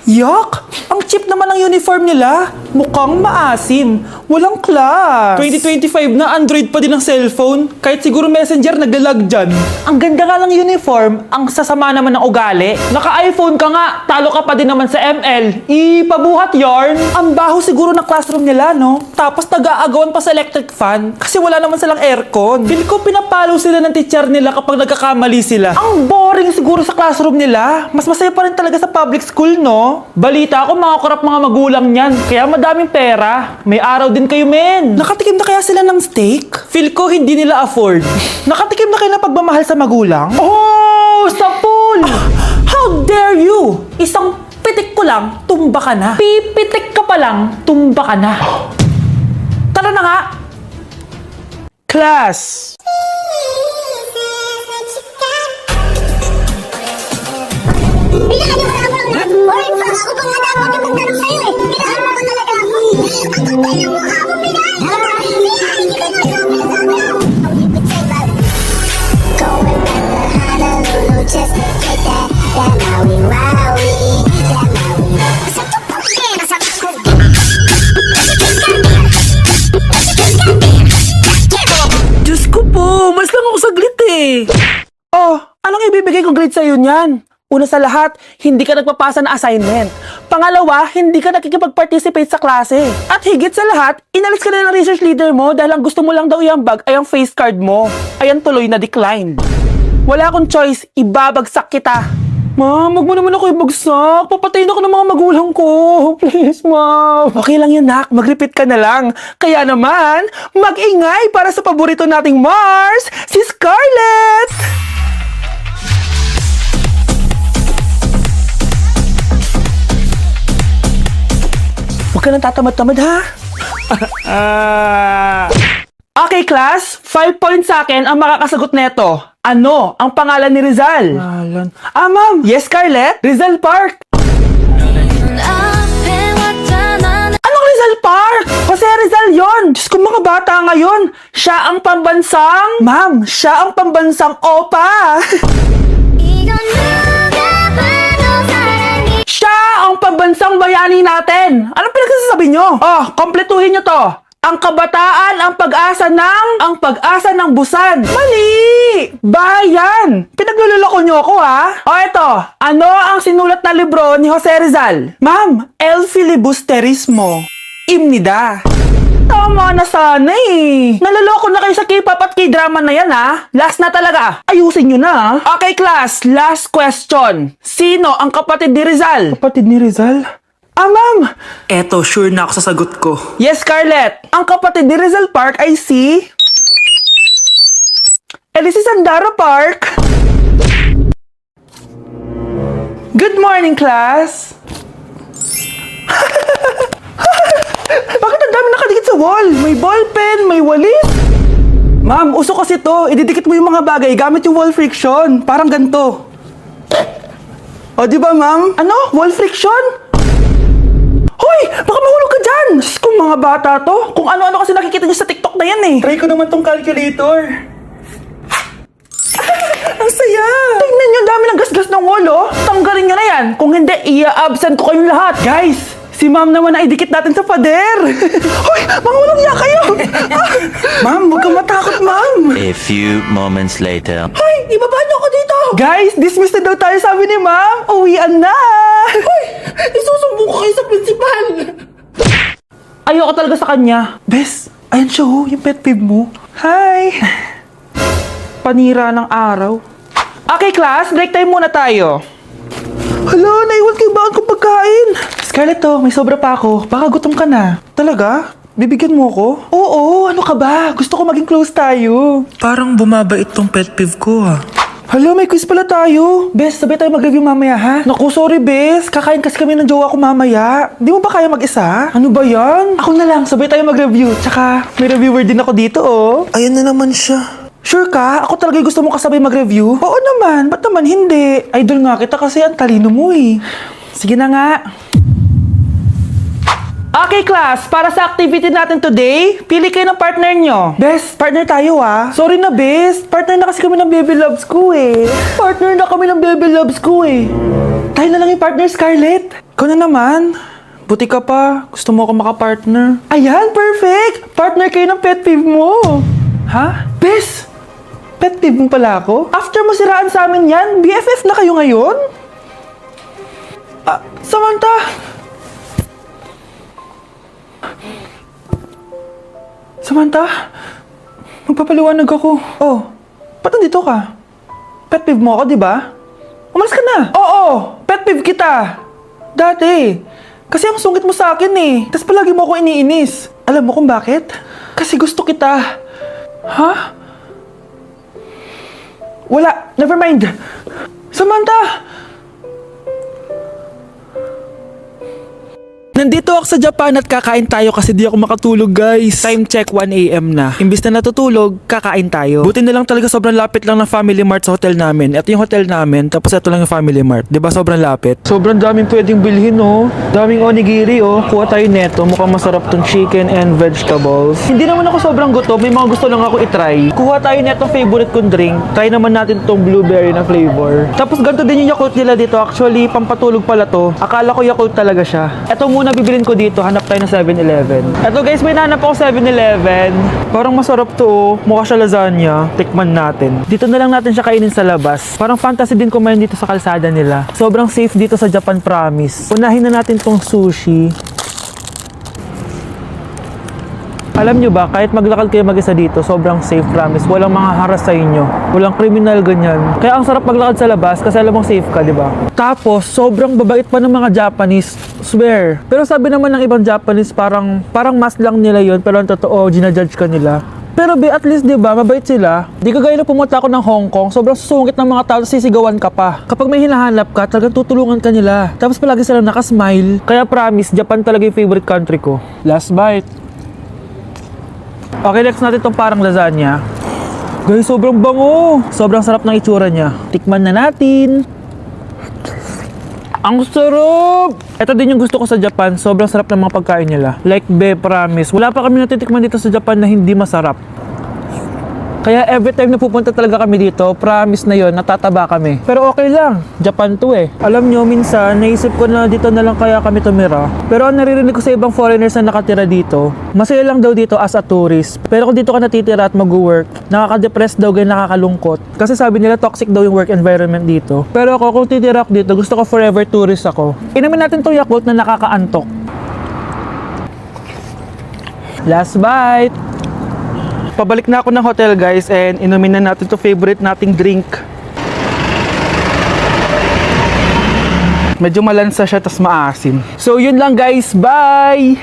Yak! Ang cheap naman ng uniform nila. Mukhang maasim. Walang class. 2025 na Android pa din ang cellphone. Kahit siguro Messenger naglalag dyan. Ang ganda nga ng uniform. Ang sasama naman ng ugali. Naka-iPhone ka nga. Talo ka pa din naman sa ML. Ipabuhat yarn. Ang baho siguro ng classroom nila, no? Tapos nag-aagawan pa sa electric fan. Kasi wala naman silang aircon. Feel ko pinapalo sila ng teacher nila kapag nagkakamali sila. Ang boring siguro sa classroom nila. Mas masaya pa rin talaga sa public school, no? Balita ko mga korap mga magulang niyan. Kaya madaming pera. May araw din kayo, men. Nakatikim na kaya sila ng steak? Feel ko hindi nila afford. Nakatikim na kayo ng pagmamahal sa magulang? Oh! Sa pool! How dare you! Isang pitik ko lang, tumba ka na. Pipitik ka pa lang, tumba ka na. Tara na nga! Class! Boring pa ako pa nga dapat yung magtanong sa'yo eh. Kailangan mo talaga ako. Ang kapal ng mukha mo, Pinay! Hindi ka Going back to Honolulu just to get that Maui Wowie, that Maui. Sa tupang pera sa bako. Diyos ko po, mas lang ako saglit eh. Oh, anong ibibigay kong grade sa'yo niyan? Una sa lahat, hindi ka nagpapasa na assignment. Pangalawa, hindi ka nakikipag-participate sa klase. At higit sa lahat, inalis ka na ng research leader mo dahil ang gusto mo lang daw iambag ay ang face card mo. Ayan tuloy na declined. Wala akong choice, ibabagsak kita. Ma'am, wag mo naman ako ibagsak. Papatayin ako ng mga magulang ko. Please, ma'am. Okay lang yan, nak. Mag-repeat ka na lang. Kaya naman, mag-ingay para sa paborito nating Mars, si Scarlett! Huwag ka nang tatamad-tamad, ha? Okay, class. 5 points sa akin ang makakasagot neto. Ano ang pangalan ni Rizal? Ma'am. Yes, Scarlett? Rizal Park. Anong Rizal Park? Jose Rizal yon. Diyos ko, mga bata ngayon. Siya ang pambansang... Ma'am, siya ang pambansang opa. Siya ang pambansang bayani natin. Anong pinagsasabi nyo? Oh, kompletuhin nyo to. Ang kabataan, ang pag-asa ng busan. Mali! Bayan! Pinagluloko nyo ako, ha? O eto, ano ang sinulat na libro ni Jose Rizal? Ma'am, El Filibusterismo. Imnida. Tama na sana eh. Naloloko na kayo sa K-pop at K-drama na yan, ha? Last na talaga. Ayusin nyo na, ha? Okay, class. Last question. Sino ang kapatid ni Rizal? Kapatid ni Rizal? Ma'am! Eto, sure na ako sa sagot ko. Yes, Scarlett! Ang kapatid ni Rizal Park ay si... si Sandara Park! Good morning, class! Bakit ang dami nakadikit sa wall? May ballpen, may walis. Ma'am, uso kasi to. Ididikit mo yung mga bagay gamit yung wall friction. Parang ganito. O, di ba, ma'am? Ano? Wall friction? Hoy! Baka mahulog ka dyan! Diyos ko, mga bata to. Kung ano-ano kasi nakikita niyo sa TikTok na yan eh. Try ko naman tong calculator. Ang saya! Tingnan niyo, dami ng gasgas ng wall, oh. Tanggalin niyo na yan. Kung hindi, i-absent ko kayong lahat. Guys! Si ma'am naman na idikit natin sa pader. Hoy! Mangulong niya kayo! Ma'am, huwag kang matakot, ma'am. A few moments later. Hoy! Ibaba niyo ako dito! Guys, dismiss na daw tayo, sabi ni ma'am. Uwian na! Hoy! Isusumbong ko kayo sa principal! Ayoko talaga sa kanya. Bes, ayan siya ho, yung pet peeve mo. Hi! Panira ng araw. Okay, class, break time muna tayo. Hala, naiwan kayo bakit kong pagkain? Scarlett to, may sobra pa ako. Baka gutom ka na. Talaga? Bibigyan mo ako? Oo, ano ka ba? Gusto ko maging close tayo. Parang bumabait tong pet peeve ko ha. Hala, may quiz pala tayo. Bes, sabay tayo mag-review mamaya ha? Naku, sorry Bes. Kakain kasi kami ng jowa ko mamaya. Di mo ba kaya mag-isa? Ano ba yan? Ako na lang, sabay tayo mag-review. Tsaka, may reviewer din ako dito oh. Ayan na naman siya. Sure ka? Ako talaga gusto mo kasabay mag-review? Oo naman, ba't naman hindi? Idol nga kita kasi ang talino mo eh. Sige na nga. Okay class, para sa activity natin today, pili kayo ng partner nyo. Bes, partner tayo ah. Sorry na Bes, partner na kasi kami ng baby loves ko eh. Partner na kami ng baby loves ko eh. Tayo na lang yung partner, Scarlett. Ikaw na naman. Buti ka pa. Gusto mo ako makapartner. Ayan, perfect! Partner kayo ng pet peeve mo. Ha? Bes! Pet peeve mo pala ako? After mo siraan sa amin yan, BFF na kayo ngayon? Samantha! Samantha? Magpapaliwanag ako. Oh, ba't nandito ka? Pet peeve mo ako, di ba? Umalis ka na! Oo! Pet peeve kita! Dati. Kasi ang sungit mo sa akin eh. Tapos palagi mo ako iniinis. Alam mo kung bakit? Kasi gusto kita. Ha? Wala. Never mind. Samantha! Nandito ako sa Japan at kakain tayo kasi di ako makatulog, guys. Time check, 1 AM na. Imbis na natutulog, kakain tayo. Buti na lang talaga sobrang lapit lang ng Family Mart sa hotel namin. Ito yung hotel namin, tapos ito lang yung Family Mart. Diba sobrang lapit? Sobrang daming pwedeng bilhin, oh. Daming onigiri, oh. Kuha tayo neto. Mukhang masarap tong chicken and vegetables. Hindi naman ako sobrang gutom. May mga gusto lang ako itry. Kuha tayo neto favorite kong drink. Try naman natin tong blueberry na flavor. Tapos ganito din yung Yakult nila dito. Actually, pampatulog pala to. Akala ko Yakult talaga siya. Ito muna bibilin ko dito, hanap tayo ng 7-Eleven. Eto guys, may nahanap ako 7-Eleven. Parang masarap to, oh. Mukha siya lasagna. Tikman natin. Dito na lang natin siya kainin sa labas. Parang fantasy din kumain dito sa kalsada nila. Sobrang safe dito sa Japan, promise. Unahin na natin tong sushi. Alam nyo ba, kahit maglakad kayo mag-isa dito, sobrang safe, promise. Walang mga haras sa inyo. Walang kriminal, ganyan. Kaya ang sarap maglakad sa labas kasi alam mong safe ka, di ba? Tapos, sobrang babait pa ng mga Japanese. Swear. Pero sabi naman ng ibang Japanese, parang mas lang nila yon, pero ang totoo, ginajudge ka nila. Pero be, at least, di ba, mabait sila. Di kagaya na pumunta ako ng Hong Kong, sobrang susungit ng mga tao, sisigawan ka pa. Kapag may hinahanap ka, talagang tutulungan ka nila. Tapos palagi silang nakasmile. Kaya promise, Japan talaga yung favorite country ko. Last bite. Okay, next natin itong parang lasagna. Guys, sobrang bango. Sobrang sarap ng itsura niya. Tikman na natin. Ang sarap! Ito din yung gusto ko sa Japan. Sobrang sarap ng mga pagkain nila. Like, be, promise. Wala pa kami natitikman dito sa Japan na hindi masarap. Kaya every time na pupunta talaga kami dito, promise na yon, natataba kami. Pero okay lang, Japan to eh. Alam nyo, minsan, naisip ko na dito na lang kaya kami tumira. Pero ang naririnig ko sa ibang foreigners na nakatira dito, masaya lang daw dito as a tourist. Pero kung dito ka natitira at mag-work, nakaka-depress daw, ganyan nakakalungkot. Kasi sabi nila toxic daw yung work environment dito. Pero ako, kung titira ako dito, gusto ko forever tourist ako. Inumin natin tong Yakult na nakakaantok. Last bite! Pabalik na ako ng hotel, guys, and inumin na natin to favorite nating drink. Medyo malansa siya, tas maasim. So yun lang, guys, bye!